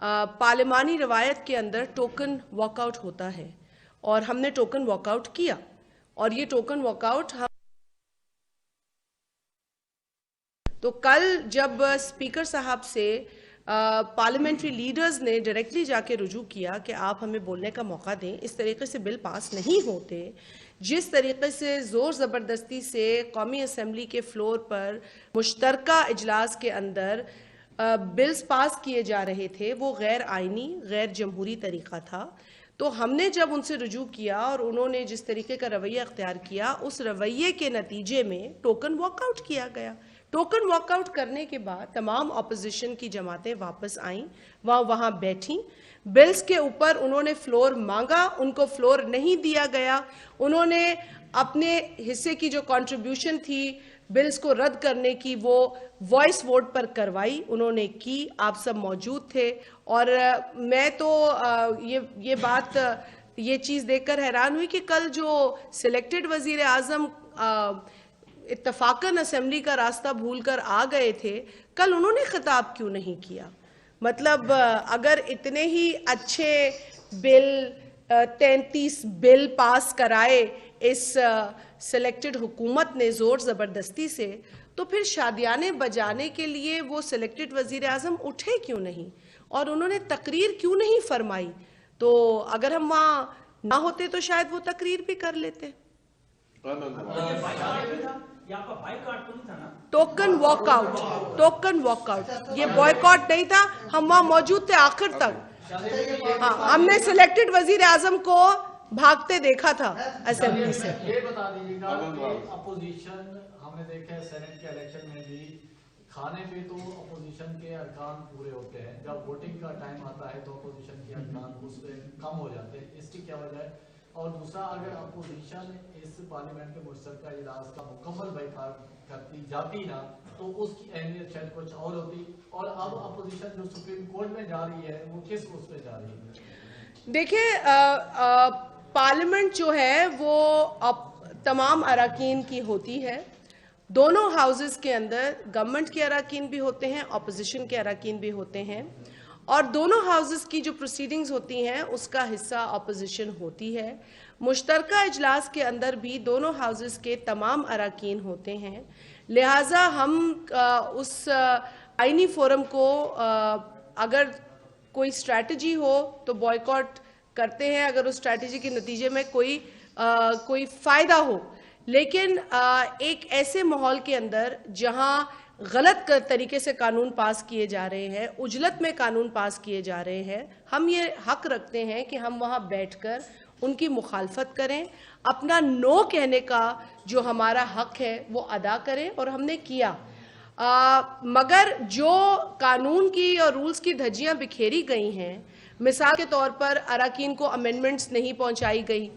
पार्लिमानी रवायत के अंदर टोकन वॉकआउट होता है, और हमने टोकन वॉकआउट किया, और ये टोकन वॉकआउट हम तो कल जब स्पीकर साहब से पार्लियामेंट्री लीडर्स ने डायरेक्टली जाके रुजू किया कि आप हमें बोलने का मौका दें, इस तरीके से बिल पास नहीं होते, जिस तरीके से ज़ोर ज़बरदस्ती से कौमी असम्बली के फ्लोर पर मुश्तरका इजलास के अंदर बिल्स पास किए जा रहे थे, वो गैर आइनी, गैर जमहूरी तरीक़ा था। तो हमने जब उनसे रुजू किया और उन्होंने जिस तरीके का रवैया अख्तियार किया, उस रवैये के नतीजे में टोकन वॉकआउट किया गया। टोकन वॉकआउट करने के बाद तमाम अपोजिशन की जमातें वापस आईं, वहाँ बैठीं, बिल्स के ऊपर उन्होंने फ्लोर मांगा, उनको फ्लोर नहीं दिया गया। उन्होंने अपने हिस्से की जो कंट्रीब्यूशन थी बिल्स को रद्द करने की, वो वॉइस वोट पर करवाई उन्होंने की। आप सब मौजूद थे, और मैं तो ये चीज़ देखकर हैरान हुई कि कल जो सिलेक्टेड वज़ीर आज़म इत्तफाकन असेंबली का रास्ता भूलकर आ गए थे, कल उन्होंने खिताब क्यों नहीं किया? मतलब अगर इतने ही अच्छे बिल 33 बिल पास कराए इस सिलेक्टेड हुकूमत ने ज़ोर ज़बरदस्ती से, तो फिर शादियाने बजाने के लिए वो सिलेक्टेड वज़ीर आज़म उठे क्यों नहीं, और उन्होंने तकरीर क्यों नहीं फरमाई? तो अगर हम वहाँ ना होते तो शायद वो तकरीर भी कर लेते। टोकन वॉकआउट, ये बॉयकॉट नहीं था, हम वहाँ मौजूद थे आखिर तक। हाँ, हमने सिलेक्टेड वजीर आजम को भागते देखा था असेंबली से।
ये बता दीजिएगा कि अपोजिशन हमने देखा है सेनेट के इलेक्शन में भी, खाने पे तो अपोजिशन के अरकान पूरे होते हैं, जब वोटिंग का टाइम आता है तो अपोजिशन के अरकान उससे कम हो जाते हैं। इसकी क्या वजह है? और दूसरा, अगर अपोजिशन इस पार्लियामेंट के मुश्तरका इजलास का मुकम्मल बाइकाट करती जाती ना, तो उसकी अहमियत शायद कुछ और होती। और अब अपोजिशन जो सुप्रीम कोर्ट में जा रही है, वो किस उस पे जा रही है?
देखिए, पार्लियामेंट जो है वो अब तमाम अराकीन की होती है। दोनों हाउसेस के अंदर गवर्नमेंट के अराकीन भी होते हैं, अपोजिशन के अराकीन भी होते हैं, और दोनों हाउसेस की जो प्रोसीडिंग्स होती हैं उसका हिस्सा अपोजिशन होती है। मुश्तरका इजलास के अंदर भी दोनों हाउसेस के तमाम अराकीन होते हैं। लिहाजा हम उस आईनी फोरम को अगर कोई स्ट्रैटेजी हो तो बॉयकॉट करते हैं, अगर उस स्ट्रैटेजी के नतीजे में कोई फ़ायदा हो। लेकिन एक ऐसे माहौल के अंदर जहां गलत तरीके से कानून पास किए जा रहे हैं, उजलत में कानून पास किए जा रहे हैं, हम ये हक रखते हैं कि हम वहां बैठकर उनकी मुखालफत करें, अपना नो कहने का जो हमारा हक है वो अदा करें, और हमने किया। मगर जो कानून की और रूल्स की धज्जियां बिखेरी गई हैं, मिसाल के तौर पर अराकीन को अमेंडमेंट्स नहीं पहुंचाई गई,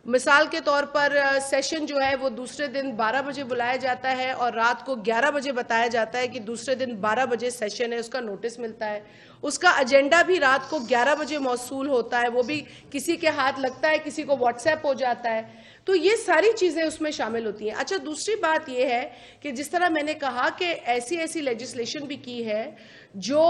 मिसाल के तौर पर सेशन जो है वो दूसरे दिन 12 बजे बुलाया जाता है और रात को 11 बजे बताया जाता है कि दूसरे दिन 12 बजे सेशन है, उसका नोटिस मिलता है, उसका एजेंडा भी रात को 11 बजे मौसूल होता है, वो भी किसी के हाथ लगता है, किसी को व्हाट्सएप हो जाता है। तो ये सारी चीज़ें उसमें शामिल होती हैं। अच्छा, दूसरी बात ये है कि जिस तरह मैंने कहा कि ऐसी ऐसी लेजिस्लेशन भी की है जो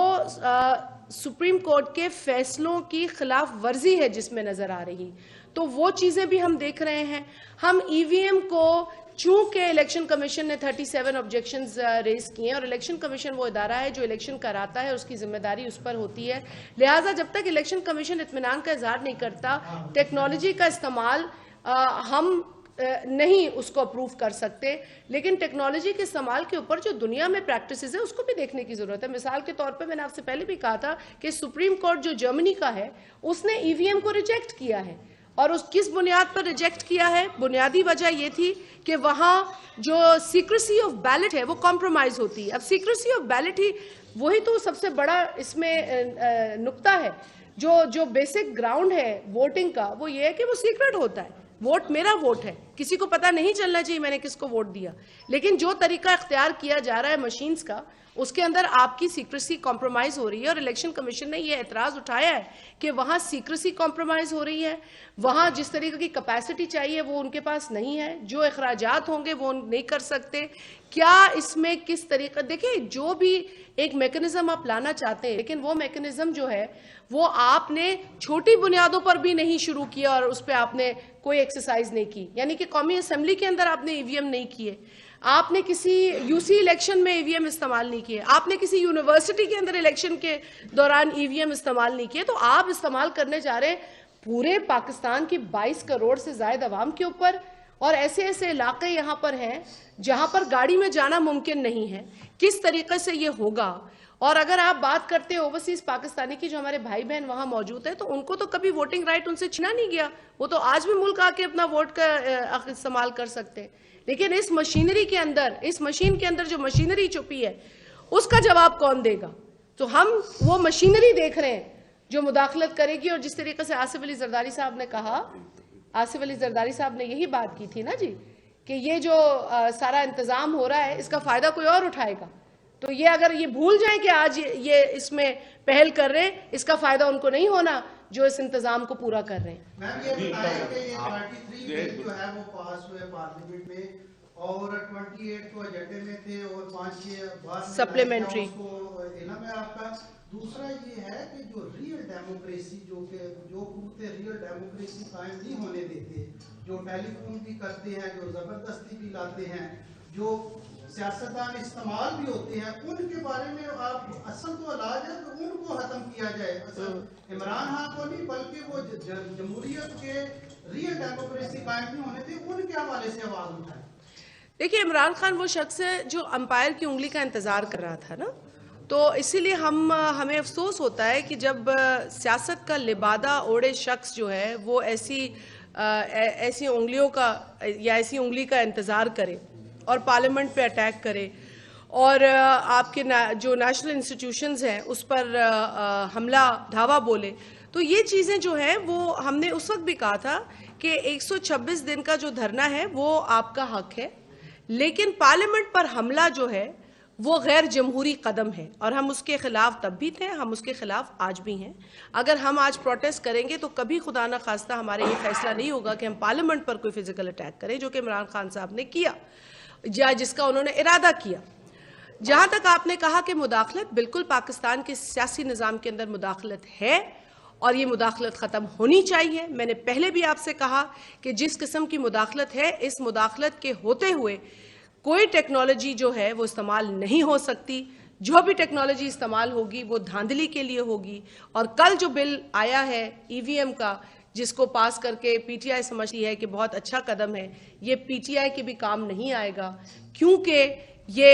सुप्रीम कोर्ट के फैसलों की खिलाफ वर्जी है जिसमें नज़र आ रही, तो वो चीज़ें भी हम देख रहे हैं। हम ईवीएम को, चूंकि इलेक्शन कमीशन ने 37 ऑब्जेक्शंस रेज किए हैं और इलेक्शन कमीशन वो इदारा है जो इलेक्शन कराता है, उसकी जिम्मेदारी उस पर होती है, लिहाजा जब तक इलेक्शन कमीशन इत्मीनान का इजहार नहीं करता, टेक्नोलॉजी का इस्तेमाल हम नहीं उसको अप्रूव कर सकते। लेकिन टेक्नोलॉजी के इस्तेमाल के ऊपर जो दुनिया में प्रैक्टिसेस है उसको भी देखने की जरूरत है। मिसाल के तौर पे मैंने आपसे पहले भी कहा था कि सुप्रीम कोर्ट जो जर्मनी का है उसने ईवीएम को रिजेक्ट किया है, और उस किस बुनियाद पर रिजेक्ट किया है? बुनियादी वजह ये थी कि वहाँ जो सीक्रेसी ऑफ बैलेट है वो कॉम्प्रोमाइज होती है। अब सीक्रेसी ऑफ बैलेट ही वही तो सबसे बड़ा इसमें नुक्ता है। जो बेसिक ग्राउंड है वोटिंग का वो ये है कि वो सीक्रेट होता है। वोट मेरा वोट है, किसी को पता नहीं चलना चाहिए मैंने किसको वोट दिया। लेकिन जो तरीका इख्तियार किया जा रहा है मशीन्स का, उसके अंदर आपकी सीक्रेसी कॉम्प्रोमाइज हो रही है, और इलेक्शन कमीशन ने यह एतराज उठाया है कि वहाँ सीक्रेसी कॉम्प्रोमाइज हो रही है, वहाँ जिस तरीके की कैपेसिटी चाहिए वो उनके पास नहीं है, जो अखराजात होंगे वो नहीं कर सकते। क्या इसमें किस तरीके, देखिए जो भी एक मैकेनिज्म आप लाना चाहते हैं, लेकिन वो मैकेनिज्म जो है वो आपने छोटी बुनियादों पर भी नहीं शुरू किया और उस पर आपने कोई एक्सरसाइज नहीं की। यानी कि कौमी असेंबली के अंदर आपने ईवीएम नहीं किए, आपने किसी यूसी इलेक्शन में ईवीएम इस्तेमाल नहीं किए, आपने किसी यूनिवर्सिटी के अंदर इलेक्शन के दौरान ईवीएम इस्तेमाल नहीं किए, तो आप इस्तेमाल करने जा रहे हैं पूरे पाकिस्तान की 22 करोड़ से ज्यादा आवाम के ऊपर। और ऐसे ऐसे इलाके यहाँ पर हैं जहाँ पर गाड़ी में जाना मुमकिन नहीं है। किस तरीके से ये होगा? और अगर आप बात करते हैं ओवरसीज पाकिस्तानी की, जो हमारे भाई बहन वहाँ मौजूद है, तो उनको तो कभी वोटिंग राइट उनसे छीना नहीं गया, वो तो आज भी मुल्क आके अपना वोट का इस्तेमाल कर सकते हैं। लेकिन इस मशीनरी के अंदर, इस मशीन के अंदर जो मशीनरी छुपी है उसका जवाब कौन देगा? तो हम वो मशीनरी देख रहे हैं जो मुदाखलत करेगी। और जिस तरीके से आसिफ अली जरदारी साहब ने कहा, आसिफ अली जरदारी साहब ने यही बात की थी ना जी, कि ये जो सारा इंतजाम हो रहा है इसका फायदा कोई और उठाएगा। तो ये अगर ये भूल जाए कि आज ये इसमें पहल कर रहे हैं, इसका फायदा उनको नहीं होना जो इस इंतजाम को पूरा कर रहे हैं।
मैम ये बताएं कि ये 33 बिल जो है वो पास हुए पार्लियामेंट में और 28 तो एजेंडे में थे और 5-6 बाद में
सप्लीमेंट्री
इल्म है आपका। दूसरा ये है कि जो रियल डेमोक्रेसी जो पूरे रियल डेमोक्रेसी कायम नहीं होने देते, जो टेलीफोन भी करते हैं, जो जबरदस्ती भी लाते हैं, जो सियासतदान इस्तेमाल भी होते हैं, उनके बारे में आप असल तो इलाज है तो उनको खत्म किया जाए। असल इमरान खान को नहीं बल्कि वो जमहूरियत के रियल डेमोक्रेसी कायम नहीं होने थे उनके हवाले से आवाज उठाए।
देखिए, इमरान खान वो शख्स है जो अंपायर की उंगली का इंतजार कर रहा था ना, तो इसीलिए हमें अफसोस होता है कि जब सियासत का लिबादा ओढ़े शख्स जो है वो ऐसी उंगलियों का या ऐसी उंगली का इंतज़ार करे और पार्लियामेंट पे अटैक करे और आपके जो नेशनल इंस्टीट्यूशंस हैं उस पर हमला धावा बोले, तो ये चीज़ें जो हैं वो हमने उस वक्त भी कहा था कि 126 दिन का जो धरना है वो आपका हक है, लेकिन पार्लियामेंट पर हमला जो है वो गैर जमहूरी कदम है और हम उसके खिलाफ तब भी थे, हम उसके खिलाफ आज भी हैं। अगर हम आज प्रोटेस्ट करेंगे तो कभी खुदा न खास्ता हमारे ये फैसला नहीं होगा कि हम पार्लियामेंट पर कोई फिजिकल अटैक करें, जो कि इमरान खान साहब ने किया या जिसका उन्होंने इरादा किया। जहाँ तक आपने कहा कि मुदाखलत, बिल्कुल पाकिस्तान के सियासी निज़ाम के अंदर मुदाखलत है और ये मुदाखलत ख़त्म होनी चाहिए। मैंने पहले भी आपसे कहा कि जिस किस्म की मुदाखलत है, इस मुदाखलत के होते हुए कोई टेक्नोलॉजी जो है वो इस्तेमाल नहीं हो सकती। जो भी टेक्नोलॉजी इस्तेमाल होगी वो धांधली के लिए होगी। और कल जो बिल आया है ईवीएम का, जिसको पास करके पीटीआई समझती है कि बहुत अच्छा कदम है, ये पीटीआई के भी काम नहीं आएगा, क्योंकि ये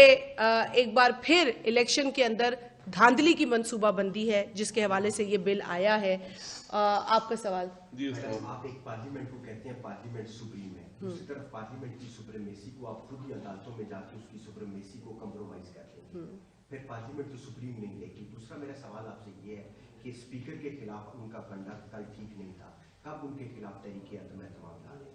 एक बार फिर इलेक्शन के अंदर धांधली की मंसूबाबंदी है जिसके हवाले से ये बिल आया है। आपका सवाल
जी, आप एक पार्लियामेंट को कहते हैं पार्लियामेंट सुप्रीम है, दूसरी तरफ पार्लियामेंट की सुप्रीमेसी को आप खुद ही अदालतों में जाके उसकी सुप्रीमेसी को कंप्रोमाइज करते हैं, फिर पार्लियामेंट तो सुप्रीम नहीं रहेगी। दूसरा मेरा सवाल आपसे ये है कि स्पीकर के खिलाफ उनका कंडक्ट कल ठीक नहीं था, कब उनके खिलाफ तहरीक अदम एतमाद ला रहे हैं?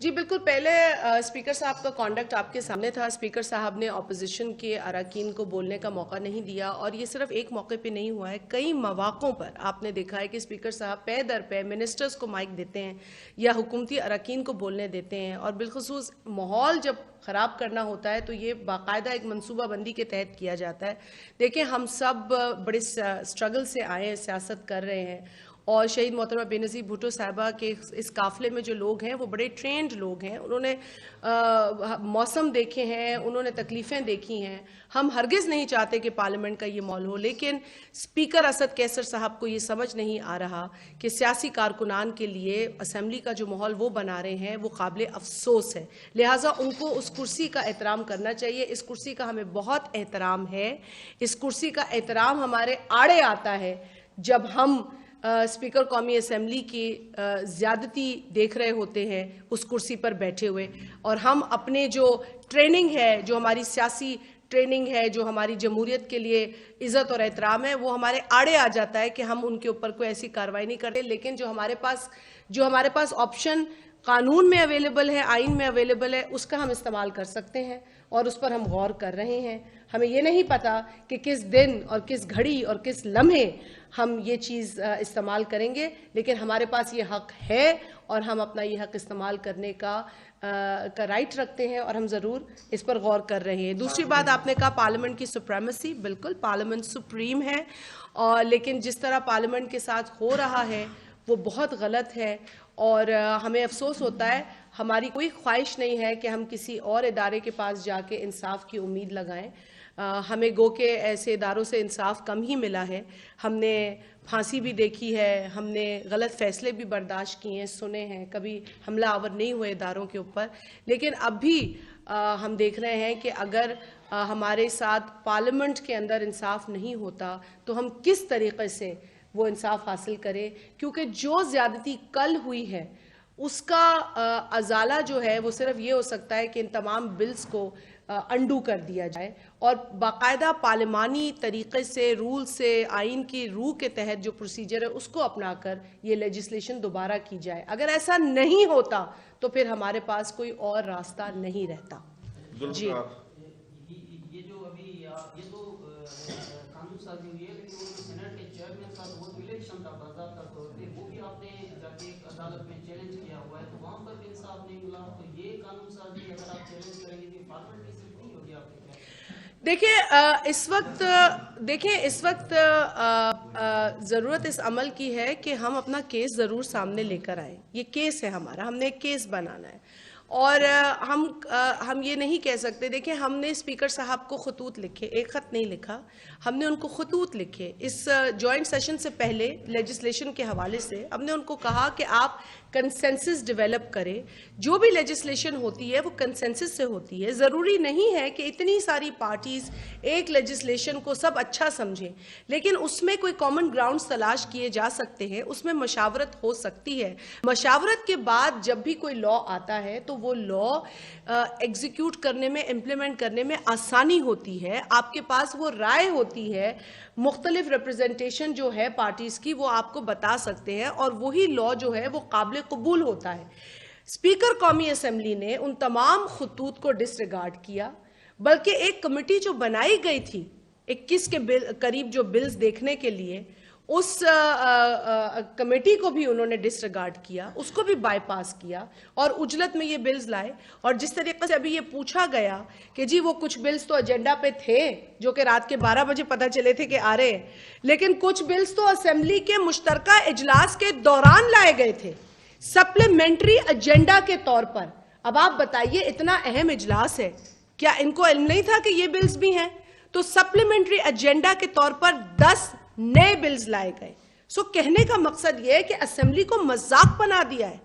जी बिल्कुल, पहले स्पीकर साहब का कॉन्डक्ट आपके सामने था। स्पीकर साहब ने अपोजिशन के अरकान को बोलने का मौका नहीं दिया, और ये सिर्फ एक मौके पे नहीं हुआ है, कई मौक़ों पर आपने देखा है कि स्पीकर साहब पे दर पे मिनिस्टर्स को माइक देते हैं या हुकूमती अरकान को बोलने देते हैं। और बिलखुसूस माहौल जब ख़राब करना होता है तो ये बाकायदा एक मनसूबाबंदी के तहत किया जाता है। देखिए, हम सब बड़े स्ट्रगल से आए हैं, सियासत कर रहे हैं, और शहीद मोहतरमा बेनज़ीर भुट्टो साहिबा के इस काफ़िले में जो लोग हैं वो बड़े ट्रेंड लोग हैं। उन्होंने मौसम देखे हैं, उन्होंने तकलीफ़ें देखी हैं। हम हरगिज़ नहीं चाहते कि पार्लियामेंट का ये माहौल हो, लेकिन स्पीकर असद कैसर साहब को ये समझ नहीं आ रहा कि सियासी कारकुनान के लिए असम्बली का जो माहौल वो बना रहे हैं वो काबिल अफसोस है। लिहाजा उनको उस कुर्सी का एहतराम करना चाहिए। इस कुर्सी का हमें बहुत एहतराम है। इस कुर्सी का एहतराम हमारे आड़े आता है जब हम स्पीकर कौमी असम्बली की ज़्यादती देख रहे होते हैं उस कुर्सी पर बैठे हुए, और हम अपने जो ट्रेनिंग है, जो हमारी सियासी ट्रेनिंग है, जो हमारी जमहूरियत के लिए इज़्ज़त और एहतराम है, वो हमारे आड़े आ जाता है कि हम उनके ऊपर कोई ऐसी कार्रवाई नहीं करते। लेकिन जो हमारे पास ऑप्शन कानून में अवेलेबल है, आइन में अवेलेबल है, उसका हम इस्तेमाल कर सकते हैं, और उस पर हम गौर कर रहे हैं। हमें ये नहीं पता कि किस दिन और किस घड़ी और किस लम्हे हम ये चीज़ इस्तेमाल करेंगे, लेकिन हमारे पास ये हक़ है और हम अपना ये हक़ इस्तेमाल करने का राइट रखते हैं, और हम ज़रूर इस पर गौर कर रहे हैं। दूसरी बात आपने कहा पार्लियामेंट की सुप्रीमेसी, बिल्कुल पार्लियामेंट सुप्रीम है, और लेकिन जिस तरह पार्लियामेंट के साथ हो रहा है वो बहुत गलत है, और हमें अफसोस होता है। हमारी कोई ख्वाहिश नहीं है कि हम किसी और इदारे के पास जाके इंसाफ की उम्मीद लगाएं। हमें गो के ऐसे इदारों से इंसाफ कम ही मिला है। हमने फांसी भी देखी है, हमने गलत फ़ैसले भी बर्दाश्त किए हैं, सुने हैं, कभी हमला आवर नहीं हुए इदारों के ऊपर। लेकिन अब भी हम देख रहे हैं कि अगर हमारे साथ पार्लियामेंट के अंदर इंसाफ नहीं होता तो हम किस तरीक़े से वो इंसाफ हासिल करें, क्योंकि जो ज़्यादती कल हुई है उसका अजाला जो है वो सिर्फ ये हो सकता है कि इन तमाम बिल्स को अंडू कर दिया जाए, और बाकायदा पार्लिमानी तरीक़े से, रूल से, आइन की रूह के तहत जो प्रोसीजर है उसको अपनाकर ये लेजिस्लेशन दोबारा की जाए। अगर ऐसा नहीं होता तो फिर हमारे पास कोई और रास्ता नहीं रहता। जी,
ये जो अभी ये तो कानून साजी हुई है, लेकिन वो जो सेनेट के चेयरमैन साहब वो इलेक्शन था बाज़ाब्ता तौर पे, वो भी आपने जाके एक अदालत में चैलेंज किया हुआ है, तो वहाँ पर भी इंसाफ नहीं मिला। तो ये कानून साजी अगर आप चैलेंज करेंगे तो पार्लियामेंट की सिर्फ नहीं होगी आपके क्या?
देखिए इस वक्त ज़रूरत इस अमल की है कि हम अपना केस ज़रूर सामने लेकर आए। ये केस है हमारा, हमने एक केस बनाना है, और हम ये नहीं कह सकते। देखिए, हमने स्पीकर साहब को खतूत लिखे, एक ख़त नहीं लिखा, हमने उनको खतूत लिखे। इस जॉइंट सेशन से पहले लेजिस्लेशन के हवाले से हमने उनको कहा कि आप कंसेंसस डेवलप करें। जो भी लेजिस्लेशन होती है वो कंसेंसस से होती है। ज़रूरी नहीं है कि इतनी सारी पार्टीज़ एक लेजिस्लेशन को सब अच्छा समझें, लेकिन उसमें कोई कॉमन ग्राउंड्स तलाश किए जा सकते हैं, उसमें मशावरत हो सकती है। मशावरत के बाद जब भी कोई लॉ आता है तो वो लॉ एग्जीक्यूट करने में, इम्प्लीमेंट करने में आसानी होती है। आपके पास वो राय होती है, मुख्तलिफ रिप्रेजेंटेशन जो है पार्टीज़ की वो आपको बता सकते हैं, और वही लॉ जो है वो काबिल कबूल होता है। स्पीकर कौमी असम्बली ने उन तमाम खतूत को डिसरिगार्ड किया, बल्कि एक कमेटी जो बनाई गई थी 21 के करीब जो बिल्स देखने के लिए, उस कमेटी को भी उन्होंने डिसरिगार्ड किया, उसको भी बाईपास किया, और उजलत में ये बिल्स लाए। और जिस तरीके से अभी ये पूछा गया कि जी वो कुछ बिल्स तो एजेंडा पे थे जो कि रात के 12 बजे पता चले थे कि आ रहे हैं, लेकिन कुछ बिल्स तो असेंबली के मुश्तरका इजलास के दौरान लाए गए थे सप्लीमेंट्री एजेंडा के तौर पर। अब आप बताइए, इतना अहम इजलास है, क्या इनको इल्म नहीं था कि ये बिल्स भी हैं? तो सप्लीमेंट्री एजेंडा के तौर पर 10 नए बिल्स लाए गए। सो कहने का मकसद यह है कि असेंबली को मजाक बना दिया है।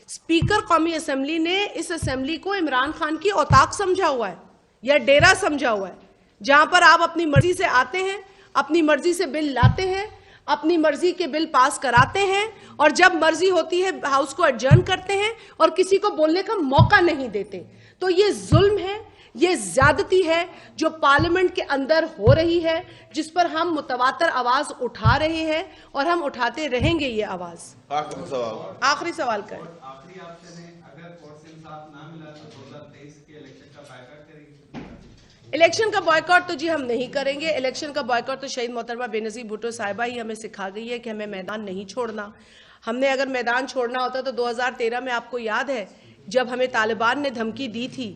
स्पीकर कौमी असेंबली ने इस असेंबली को इमरान खान की औताक समझा हुआ है या डेरा समझा हुआ है, जहां पर आप अपनी मर्जी से आते हैं, अपनी मर्जी से बिल लाते हैं, अपनी मर्जी के बिल पास कराते हैं, और जब मर्जी होती है हाउस को एडजर्न करते हैं और किसी को बोलने का मौका नहीं देते। तो ये जुल्म है, ये ज्यादती है जो पार्लियामेंट के अंदर हो रही है, जिस पर हम मुतवातर आवाज उठा रहे हैं और हम उठाते रहेंगे ये आवाज। आखिरी सवाल करें।
आखिरी ऑप्शन है, अगर कोर्ट से इंसाफ ना मिला तो 2023 के इलेक्शन का बायकॉट करेंगे?
इलेक्शन का बॉयकॉट तो जी हम नहीं करेंगे। इलेक्शन का बॉयकॉट तो शहीद मोहतरमा बेनज़ीर भुट्टो साहिबा ही हमें सिखा गई है कि हमें मैदान नहीं छोड़ना। हमने अगर मैदान छोड़ना होता तो 2013 में आपको याद है जब हमें तालिबान ने धमकी दी थी,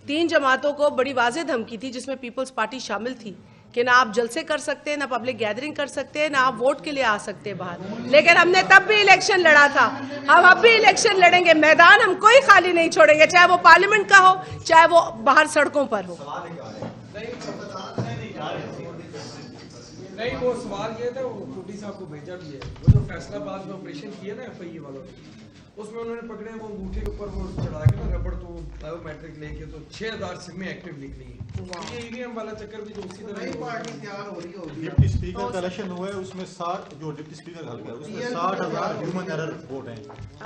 3 जमातों को बड़ी वाज़ेह धमकी थी जिसमें पीपल्स पार्टी शामिल थी कि ना आप जलसे कर सकते हैं, ना पब्लिक गैदरिंग कर सकते हैं, ना आप वोट के लिए आ सकते हैं बाहर। लेकिन हमने तब भी इलेक्शन लड़ा था, हम अब भी इलेक्शन लड़ेंगे। मैदान हम कोई खाली नहीं छोड़ेंगे, चाहे वो पार्लियामेंट का हो, चाहे वो बाहर सड़कों पर हो।
नहीं, वो सवाल ये था, वो टूटी साहब को भेजा भी है, वो जो फैसलाबाद में ऑपरेशन किया ना FIA वालों ने, उसमें उन्होंने पकड़े वो अंगूठे के ऊपर वो चढ़ा के ना रबड़, तो बायोमेट्रिक लेके तो 6000 सिमें एक्टिव निकली है। ये EVM वाला चक्कर भी तो उसी तरह
नई पार्टी तैयार हो रही होगी।
डिप्टी स्पीकर का इलेक्शन हुआ है, उसमें 60 जो डिप्टी स्पीकर का हल्का है उसमें 60,000 ह्यूमन एरर वोट हैं,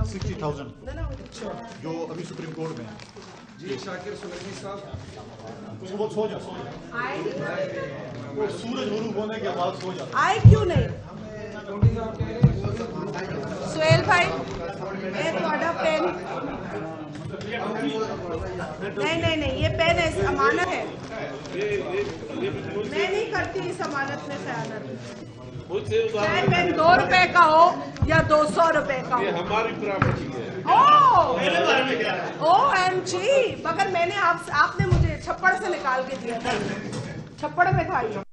60,000 जो अभी सुप्रीम कोर्ट में है।
जी शाकिर सुलैमी साहब,
वो सो जा वो सूरज गुरु होने के बाद सो जा।
आए क्यों नहीं?
टूटी साहब कह रहे हैं
सुहेल भाई, थोड़ा पेन नहीं, ये पेन है, अमानत है, मैं नहीं करती इस अमानत में खयानत। चाहे पेन 2 रुपए का हो या 200 रुपए का हो,
हमारी प्रॉपर्टी है।
OMG, मगर मैंने आपने मुझे छप्पड़ से निकाल के दिया था, छप्पड़ में था ये।